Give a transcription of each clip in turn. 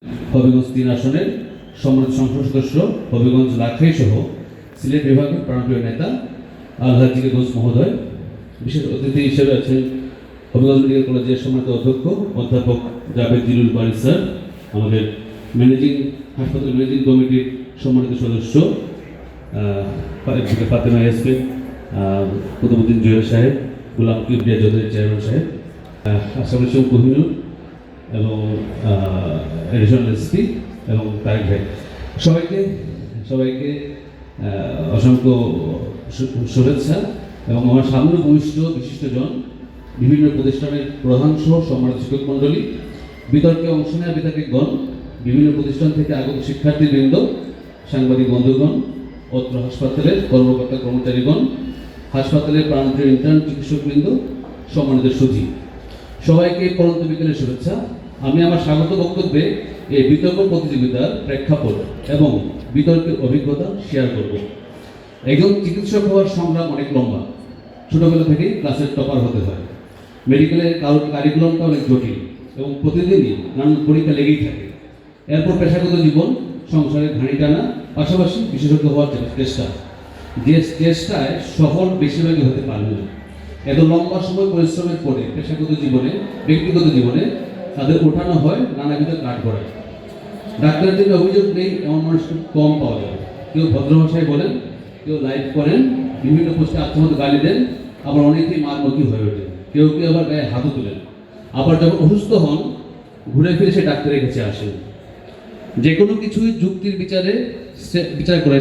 হবিগঞ্জ 3 আসনের সম্মানিত সংসদ সদস্য হবিগঞ্জ লাখাই সহ সিলেট বিভাগের প্রাণপ্রিয় নেতা আলহাজি গৌস মহোদয়, বিশেষ অতিথি হিসেবে আছেন হবিগঞ্জ মেডিকেল কলেজের সম্মানিত অধ্যক্ষ অধ্যাপক জাবেদ জিলুল বারী স্যার, আমাদের হাসপাতাল ম্যানেজিং কমিটির সম্মানিত সদস্য ফাতেমা ইয়াসমিন, কুতুবুদ্দিন জুয়েল সাহেব, গোলাম কিবরিয়া চৌধুরী চেয়ারম্যান সাহেব, আশরাফুল ইসলাম কোহিনুর এবং এডিশনাল এসপি এবং তারেক ভাই, সবাইকে অসংখ্য শুভেচ্ছা। এবং আমার সামনে ভূমিষ্ঠ বিশিষ্টজন, বিভিন্ন প্রতিষ্ঠানের প্রধান সহ সম্মানিত শিক্ষক মণ্ডলী, বিতর্কে অংশ নেওয়া বিতর্কিকগণ, বিভিন্ন প্রতিষ্ঠান থেকে আগত শিক্ষার্থীবৃন্দ, সাংবাদিক বন্ধুগণ, অত্র হাসপাতালের কর্মকর্তা কর্মচারীগণ, হাসপাতালের প্রাণপ্রিয় ইন্টার্ন চিকিৎসকবৃন্দ, সম্মানিত সচিব, সবাইকে পরন্ত বিকেলের শুভেচ্ছা। আমি আমার স্বাগত বক্তব্যে এই বিতর্ক প্রতিযোগিতার প্রেক্ষাপট এবং বিতর্কের অভিজ্ঞতা শেয়ার করব। একজন চিকিৎসক হওয়ার সংগ্রাম অনেক লম্বা। ছোটবেলা থেকেই ক্লাসের টপার হতে হয়। মেডিকেলের কারিকুলামটা অনেক জটিল এবং প্রতিদিনই নানান পরীক্ষা লেগেই থাকে। এরপর পেশাগত জীবন, সংসারে ঘানি টানা, পাশাপাশি বিশেষজ্ঞ হওয়ার চেষ্টা, যে চেষ্টায় সফল বেশিরভাগই হতে পারে না। এত লম্বা সময় পরিশ্রমের পরে পেশাগত জীবনে, ব্যক্তিগত জীবনে তাদের ওঠানো হয় নানাবিধ কাঠগড়ায়। ডাক্তারের জন্য অভিযোগ নেই এমন মানুষ খুব কম পাওয়া যায়। কেউ ভদ্র ভাষায় বলেন, কেউ লাইভ করেন, বিভিন্ন পোস্টে আত্মহত্যা গালি দেন, আবার অনেকেই মারমুখী হয়ে ওঠেন, কেউ আবার গায়ে হাতও তুলেন। আবার যখন অসুস্থ হন, ঘুরে ফিরে সে ডাক্তারের কাছে আসেন। যে কোনো কিছুই যুক্তির বিচার করে।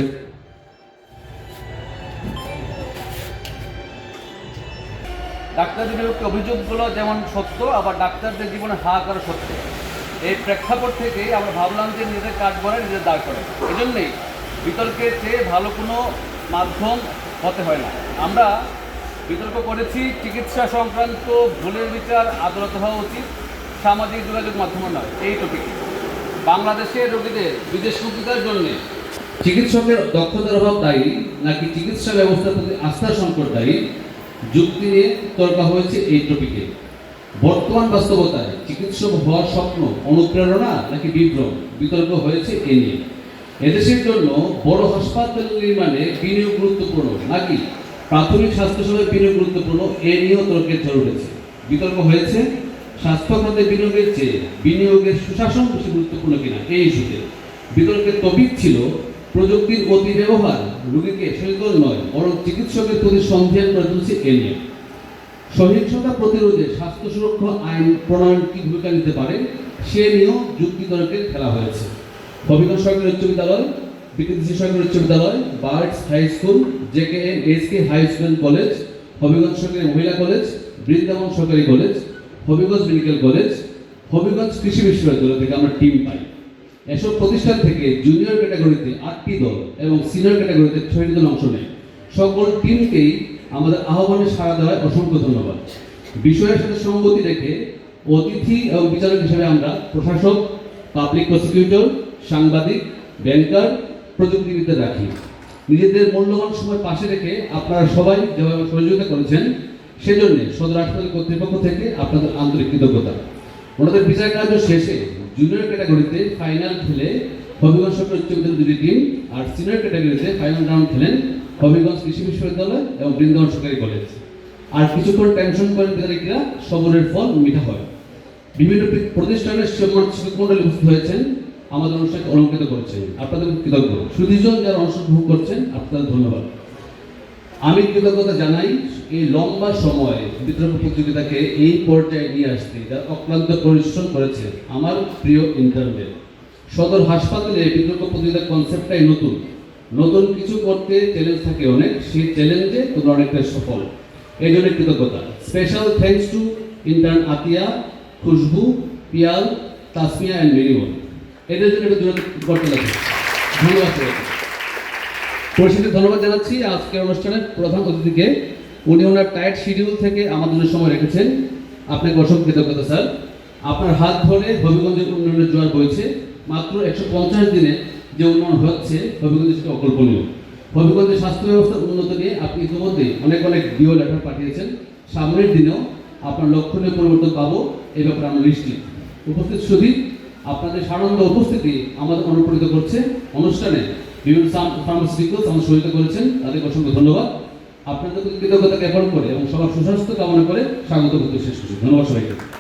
ডাক্তারদের বিরুদ্ধে অভিযোগগুলো যেমন সত্য, আবার ডাক্তারদের জীবনে হাহাকার সত্য। এই প্রেক্ষাপট থেকেই আমরা ভাবলাম যে নিজেদের কাজ করে নিজেদের দাঁড় করে। এই জন্যেই বিতর্কের চেয়ে ভালো কোনো মাধ্যম হতে হয় না। আমরা বিতর্ক করেছি চিকিৎসা সংক্রান্ত ভুলের বিচার আদালত হওয়া উচিত, সামাজিক যোগাযোগ মাধ্যম নয়। এই টপিকে বাংলাদেশের রোগীদের বিদেশমুখিতার জন্য চিকিৎসকের দক্ষতার অভাব দায়ী নাকি চিকিৎসা ব্যবস্থার প্রতি আস্থার সংকট দায়ী, যুক্তি নিয়ে তর্ক হয়েছে এই টপিকে। বর্তমান বাস্তবতায় চিকিৎসক হওয়ার স্বপ্ন অনুপ্রেরণা নাকি বিভ্রম, বিতর্ক হয়েছে এ নিয়ে। এদেশের জন্য বড় হাসপাতাল নির্মাণে বিনিয়োগ গুরুত্বপূর্ণ নাকি প্রাথমিক স্বাস্থ্যসেবায় বিনিয়োগ গুরুত্বপূর্ণ, এ নিয়েও তর্কের ঝড় উঠেছে। বিতর্ক হয়েছে স্বাস্থ্য খাতে বিনিয়োগের চেয়ে বিনিয়োগের সুশাসন বেশি গুরুত্বপূর্ণ কিনা, এই ইস্যুতে। বিতর্কের টপিক ছিল প্রযুক্তির অতি ব্যবহার রোগীকে সচেতন নয়, বরং চিকিৎসকের প্রতি সন্দেহ করে তুলছে এ নিয়ে। সহিংসতা প্রতিরোধে স্বাস্থ্য সুরক্ষা আইন প্রণয়ন কি ভূমিকা নিতে পারে, সে নিয়েও যুক্তি তর্কের খেলা হয়েছে। হবিগঞ্জ সরকারি উচ্চ বিদ্যালয়, বিকেএসসি সরকারি উচ্চ বিদ্যালয়, Birds high school, JKM-SK high school college, Habiganj সরকারি মহিলা কলেজ, বৃন্দাবন সরকারি কলেজ, হবিগঞ্জ মেডিকেল কলেজ, হবিগঞ্জ কৃষি বিশ্ববিদ্যালয় থেকে আমরা টিম পাই। এসব প্রতিষ্ঠান থেকে জুনিয়র ক্যাটাগরিতে 8টি দল এবং সিনিয়র ক্যাটাগরিতে 6টি দল অংশ নেয়। সকল টিমকেই আমাদের আহ্বানে সাড়া দেওয়ায় অসংখ্য ধন্যবাদ। বিষয়ের সাথে সঙ্গতি রেখে অতিথি এবং বিচারক হিসেবে আমরা প্রশাসক, পাবলিক প্রসিকিউটর, সাংবাদিক, ব্যাংকার, প্রযুক্তিবিদদের রাখি। নিজেদের মূল্যবান সময় পাশে রেখে আপনারা সবাই যেভাবে সহযোগিতা করেছেন, সেজন্য সদর হাসপাতাল কর্তৃপক্ষ থেকে আপনাদের আন্তরিক কৃতজ্ঞতা। ওনাদের বিচার কার্য শেষে জুনিয়র ক্যাটাগরিতে ফাইনাল খেলে হবিগঞ্জ সরকারি উচ্চ বিদ্যালয় 2টি টিম, আর সিনিয়র ক্যাটাগরিতে ফাইনাল রাউন্ড খেলেন হবিগঞ্জ কৃষি বিশ্ববিদ্যালয় এবং বৃন্দাবন সরকারি কলেজ। আর কিছুক্ষণ টেনশন করেন বিদ্যার্থীরা, সবরের ফল মিঠা হয়। বিভিন্ন প্রতিষ্ঠানের সম্মানিত শিক্ষক মণ্ডলী উপস্থিত হয়েছেন, আমাদের অনুষ্ঠানকে অলঙ্কৃত করেছেন, আপনাদের কৃতজ্ঞ। সুধীজন যারা অনুষ্ঠান উপভোগ করছেন, আপনাদের ধন্যবাদ। আমি কৃতজ্ঞতা জানাই এই লম্বা সময় বিতর্ক প্রতিযোগিতাকে এই পর্যায়ে নিয়ে আসতে যারা অক্লান্ত পরিশ্রম করেছে আমার প্রিয় ইন্টারনেট। সদর হাসপাতালে বিতর্ক প্রতিযোগিতার কনসেপ্টটাই নতুন কিছু করতে চ্যালেঞ্জ থাকে অনেক, সেই চ্যালেঞ্জে তোমরা অনেকটা সফল, এই জন্য কৃতজ্ঞতা। Special thanks to intern Atiya, Khushbu, Piyal, Tasmia and Merimon, এদের জন্য একটা দূরত্ব করতে লাগে। ধন্যবাদ। পরিষদে ধন্যবাদ জানাচ্ছি আজকের অনুষ্ঠানের প্রধান অতিথিকে। উনি ওনার টাইট শিডিউল থেকে আমাদের জন্য সময় রেখেছেন, আপনাকে অসংখ্য কৃতজ্ঞতা স্যার। আপনার হাত ধরে হবিগঞ্জের উন্নয়নের জোয়ার বইছে। মাত্র 150 দিনে যে উন্নয়ন হচ্ছে হবিগঞ্জে সেটা অকল্পনীয়। হবিগঞ্জের স্বাস্থ্য ব্যবস্থার উন্নত নিয়ে আপনি ইতিমধ্যে অনেক ডিও লেটার পাঠিয়েছেন। সামনের দিনেও আপনার লক্ষণীয় পরিবর্তন পাবো, এই ব্যাপারে আমরা নিশ্চিত। উপস্থিত সুধী, আপনাদের সানন্দ উপস্থিতি আমাদের অনুপ্রাণিত করছে। অনুষ্ঠানে বিভিন্ন ফার্মাসিউটিক্যালস আমাদের সহায়তা করেছেন, তাদেরকে অসংখ্য ধন্যবাদ। আপনাদের প্রতি কৃতজ্ঞতা জ্ঞাপন করে এবং সবার সুস্বাস্থ্য কামনা করে স্বাগত করতে শেষ করছি। ধন্যবাদ সবাইকে।